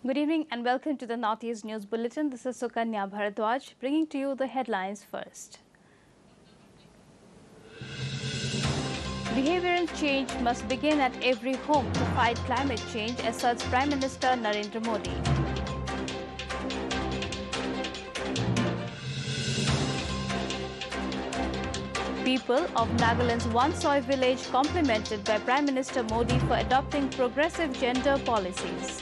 Good evening and welcome to the Northeast News Bulletin. This is Sukanya Bharadwaj bringing to you the headlines first. Behavioral change must begin at every home to fight climate change, asserts Prime Minister Narendra Modi. People of Nagaland's One Soy village complimented by Prime Minister Modi for adopting progressive gender policies.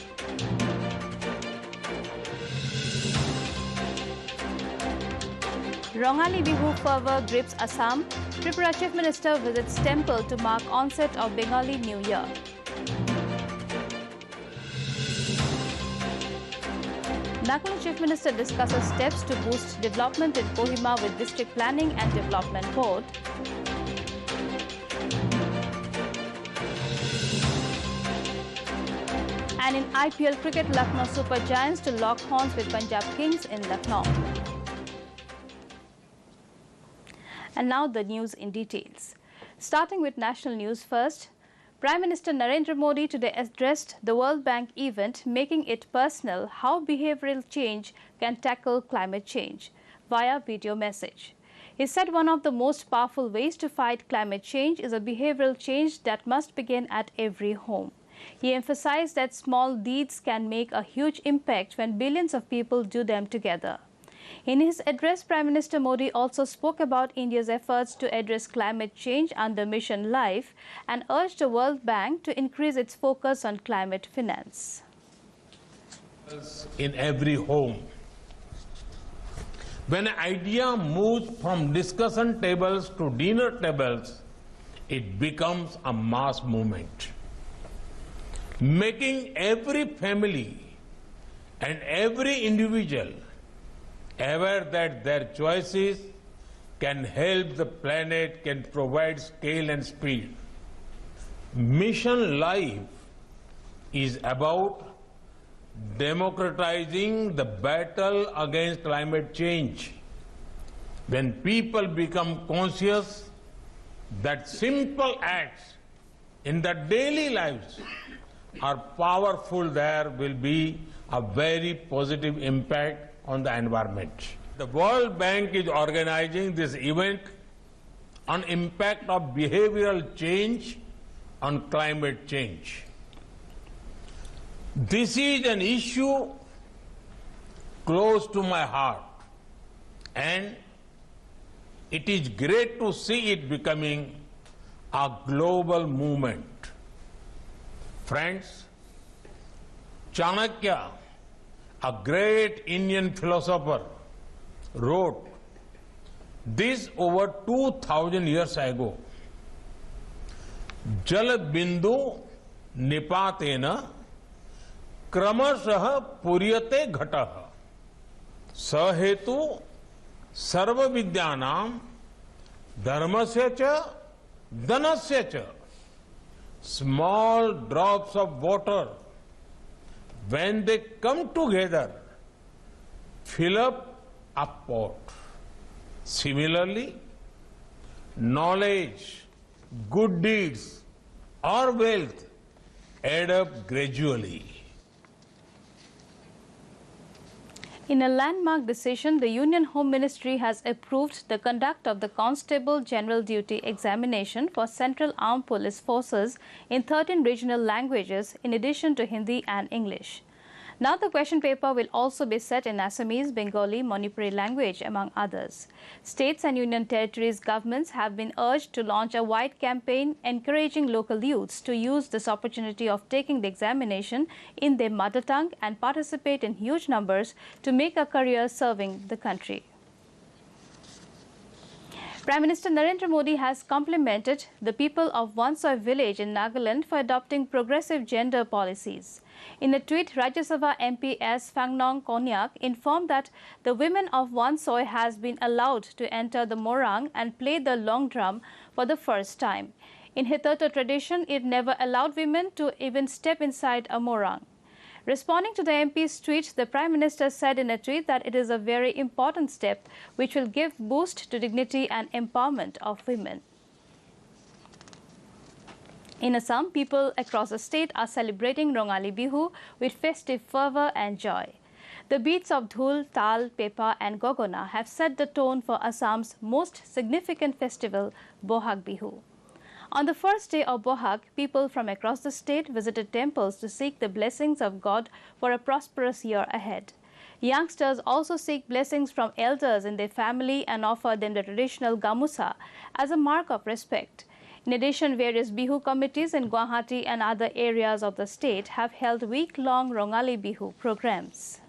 Rongali Bihu fervor grips Assam. Tripura Chief Minister visits temple to mark onset of Bengali New Year. Nagaland Chief Minister discusses steps to boost development in Kohima with District Planning and Development Board. And in IPL cricket, Lucknow Super Giants to lock horns with Punjab Kings in Lucknow. And now the news in details. Starting with national news first, Prime Minister Narendra Modi today addressed the World Bank event, making it personal how behavioral change can tackle climate change via video message. He said one of the most powerful ways to fight climate change is a behavioral change that must begin at every home. He emphasized that small deeds can make a huge impact when billions of people do them together. In his address, Prime Minister Modi also spoke about India's efforts to address climate change under Mission Life and urged the World Bank to increase its focus on climate finance. In every home, when an idea moves from discussion tables to dinner tables, it becomes a mass movement, making every family and every individual aware that their choices can help the planet, can provide scale and speed. Mission Life is about democratizing the battle against climate change. When people become conscious that simple acts in their daily lives are powerful, there will be a very positive impact on the environment. The World Bank is organizing this event on impact of behavioral change on climate change. This is an issue close to my heart, and it is great to see it becoming a global movement. Friends, Chanakya, a great Indian philosopher, wrote this over 2000 years ago. Jal bindu nipatena kramashah puryate ghatah sahetu sarva vidyanam dharmasya cha dhanasya cha. Small drops of water, when they come together, fill up a pot. Similarly, knowledge, good deeds, or wealth add up gradually. In a landmark decision, the Union Home Ministry has approved the conduct of the Constable General Duty examination for Central Armed Police Forces in 13 regional languages in addition to Hindi and English. Now the question paper will also be set in Assamese, Bengali, Manipuri language, among others. States and union territories governments have been urged to launch a wide campaign encouraging local youths to use this opportunity of taking the examination in their mother tongue and participate in huge numbers to make a career serving the country. Prime Minister Narendra Modi has complimented the people of One Soy village in Nagaland for adopting progressive gender policies. In a tweet, Rajya Sabha MP S. Phangnong Konyak informed that the women of One Soy has been allowed to enter the morang and play the long drum for the first time. In Hitherto tradition, it never allowed women to even step inside a morang. Responding to the MP's tweet, the Prime Minister said in a tweet that it is a very important step which will give boost to dignity and empowerment of women. In Assam, people across the state are celebrating Rongali Bihu with festive fervor and joy. The beats of Dhul, Tal, Pepa and Gogona have set the tone for Assam's most significant festival, Bohag Bihu. On the first day of Bohag, people from across the state visited temples to seek the blessings of God for a prosperous year ahead. Youngsters also seek blessings from elders in their family and offer them the traditional gamusa as a mark of respect. In addition, various Bihu committees in Guwahati and other areas of the state have held week-long Rongali Bihu programs.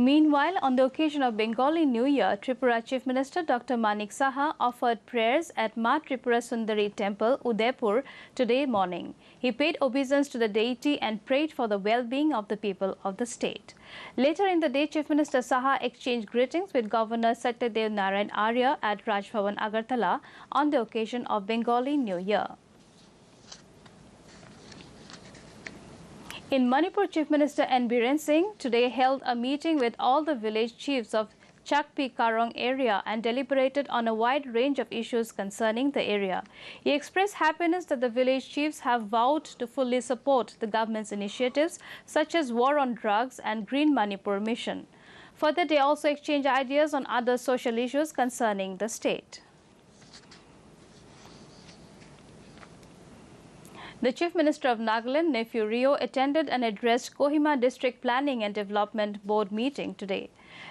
Meanwhile, on the occasion of Bengali New Year, Tripura Chief Minister Dr. Manik Saha offered prayers at Ma Tripura Sundari Temple, Udaipur, today morning. He paid obeisance to the deity and prayed for the well-being of the people of the state. Later in the day, Chief Minister Saha exchanged greetings with Governor Satyadev Narayan Arya at Raj Bhavan, Agartala on the occasion of Bengali New Year. In Manipur, Chief Minister N. Biren Singh today held a meeting with all the village chiefs of Chakpi Karong area and deliberated on a wide range of issues concerning the area. He expressed happiness that the village chiefs have vowed to fully support the government's initiatives such as War on Drugs and Green Manipur Mission. Further, they also exchanged ideas on other social issues concerning the state. The Chief Minister of Nagaland, Nephew Rio, attended and addressed Kohima District Planning and Development Board meeting today.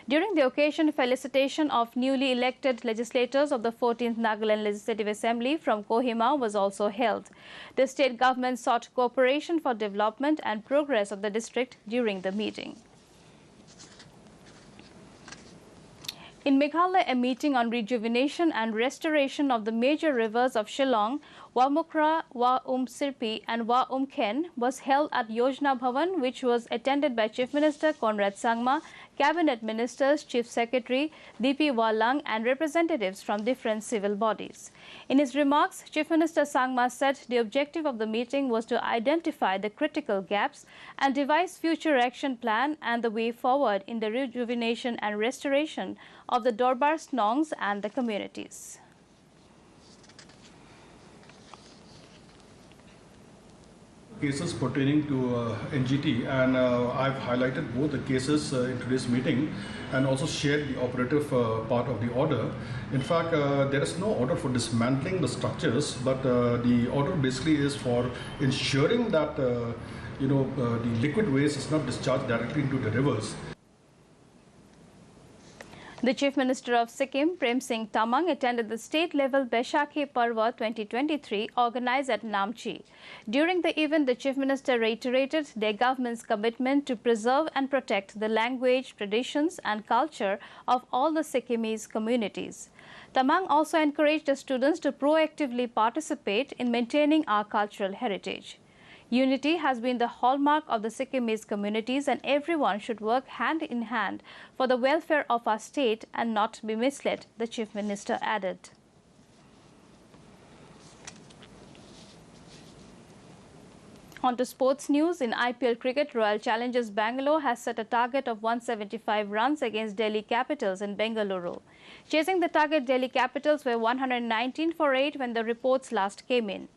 During the occasion, felicitation of newly elected legislators of the 14th Nagaland Legislative Assembly from Kohima was also held. The state government sought cooperation for development and progress of the district during the meeting. In Meghalaya, a meeting on rejuvenation and restoration of the major rivers of Shillong, Wamukra, Sirpi and Ken was held at Yojana Bhavan, which was attended by Chief Minister Conrad Sangma, Cabinet Ministers, Chief Secretary D.P. Walang and representatives from different civil bodies. In his remarks, Chief Minister Sangma said the objective of the meeting was to identify the critical gaps and devise future action plan and the way forward in the rejuvenation and restoration of the Dorbar Snongs and the communities. Cases pertaining to NGT, and I've highlighted both the cases in today's meeting and also shared the operative part of the order. In fact, there is no order for dismantling the structures, but the order basically is for ensuring that the liquid waste is not discharged directly into the rivers. The Chief Minister of Sikkim, Prem Singh Tamang, attended the state-level Baishakhi Parva 2023 organized at Namchi. During the event, the Chief Minister reiterated their government's commitment to preserve and protect the language, traditions and culture of all the Sikkimese communities. Tamang also encouraged the students to proactively participate in maintaining our cultural heritage. Unity has been the hallmark of the Sikkimese communities, and everyone should work hand in hand for the welfare of our state and not be misled, the Chief Minister added. On to sports news. In IPL cricket, Royal Challengers Bangalore has set a target of 175 runs against Delhi Capitals in Bengaluru. Chasing the target, Delhi Capitals were 119 for 8 when the reports last came in.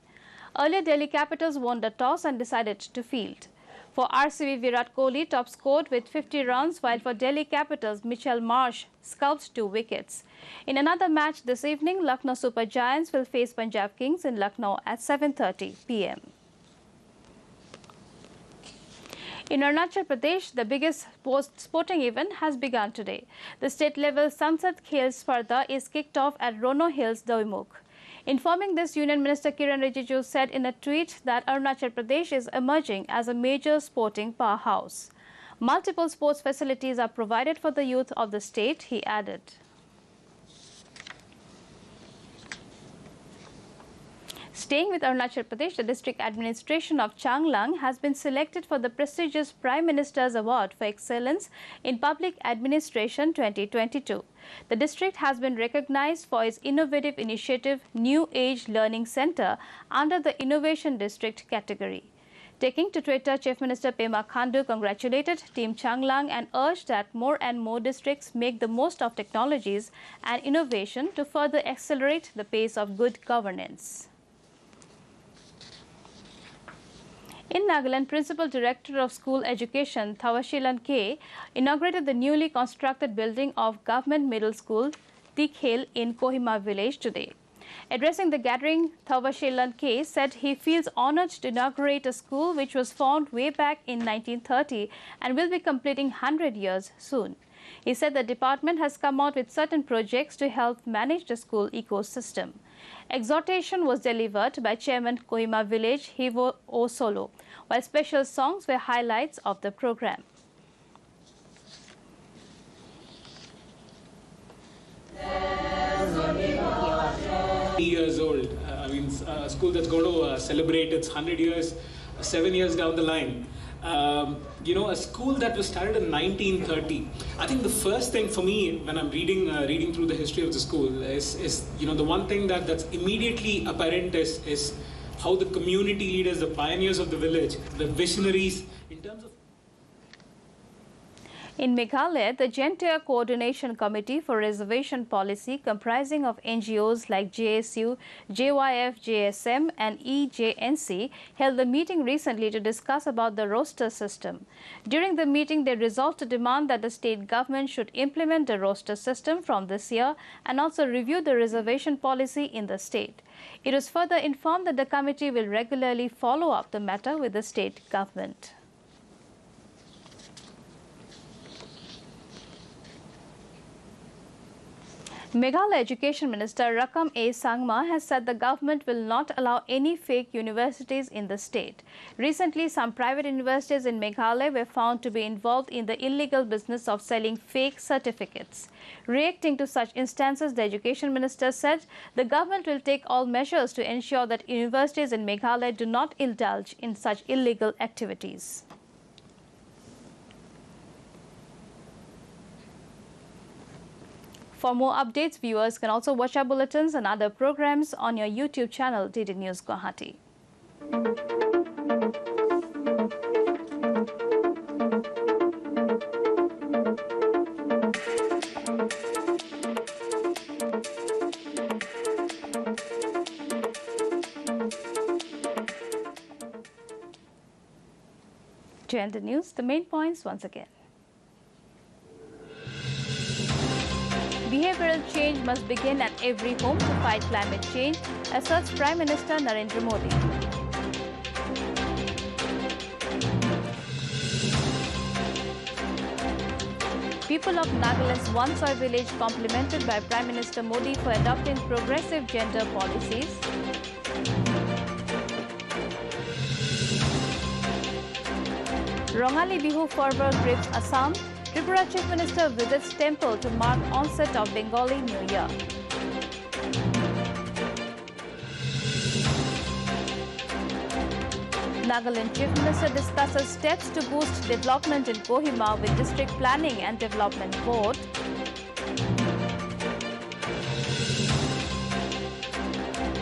Earlier, Delhi Capitals won the toss and decided to field. For RCB, Virat Kohli top scored with 50 runs, while for Delhi Capitals, Mitchell Marsh scalped 2 wickets. In another match this evening, Lucknow Super Giants will face Punjab Kings in Lucknow at 7:30 p.m. In Arunachal Pradesh, the biggest sporting event has begun today. The state-level Sansad Khel Spardha is kicked off at Rono Hills, Doimukh. Informing this, Union Minister Kiran Rijiju said in a tweet that Arunachal Pradesh is emerging as a major sporting powerhouse. Multiple sports facilities are provided for the youth of the state, he added. Staying with Arunachal Pradesh, the district administration of Changlang has been selected for the prestigious Prime Minister's Award for Excellence in Public Administration 2022. The district has been recognized for its innovative initiative, New Age Learning Center, under the Innovation District category. Taking to Twitter, Chief Minister Pema Khandu congratulated Team Changlang and urged that more and more districts make the most of technologies and innovation to further accelerate the pace of good governance. In Nagaland, Principal Director of School Education Thawashilan K inaugurated the newly constructed building of Government Middle School Tikhel in Kohima village today. Addressing the gathering, Thawashilan K said he feels honored to inaugurate a school which was formed way back in 1930 and will be completing 100 years soon. He said the department has come out with certain projects to help manage the school ecosystem. Exhortation was delivered by Chairman Kohima Village Hivo O Solo, while special songs were highlights of the program. Years old. A school that's going to celebrate its 100 years, 7 years down the line. A school that was started in 1930. I think the first thing for me when I'm reading through the history of the school is the one thing that's immediately apparent is how the community leaders, the pioneers of the village, the visionaries, in terms of. In Meghalaya, the Gentile Coordination Committee for Reservation Policy, comprising of NGOs like JSU, JYF, JSM and EJNC, held a meeting recently to discuss about the roster system. During the meeting, they resolved to demand that the state government should implement the roster system from this year and also review the reservation policy in the state. It was further informed that the committee will regularly follow up the matter with the state government. Meghalaya Education Minister Rakam A. Sangma has said the government will not allow any fake universities in the state. Recently, some private universities in Meghalaya were found to be involved in the illegal business of selling fake certificates. Reacting to such instances, the Education Minister said the government will take all measures to ensure that universities in Meghalaya do not indulge in such illegal activities. For more updates, viewers can also watch our bulletins and other programs on your YouTube channel, DD News Guwahati. To end the news, the main points once again. Behavioral change must begin at every home to fight climate change, asserts Prime Minister Narendra Modi. People of Nagaland's One-Soy village complimented by Prime Minister Modi for adopting progressive gender policies. Rongali Bihu fervor grips Assam. Tripura Chief Minister visits temple to mark onset of Bengali New Year. Nagaland Chief Minister discusses steps to boost development in Kohima with District Planning and Development Board.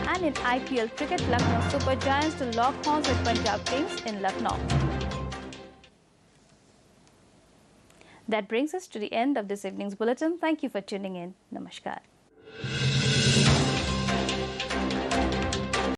And in IPL cricket, Lucknow Super Giants to lock horns with Punjab Kings in Lucknow. That brings us to the end of this evening's bulletin. Thank you for tuning in. Namaskar.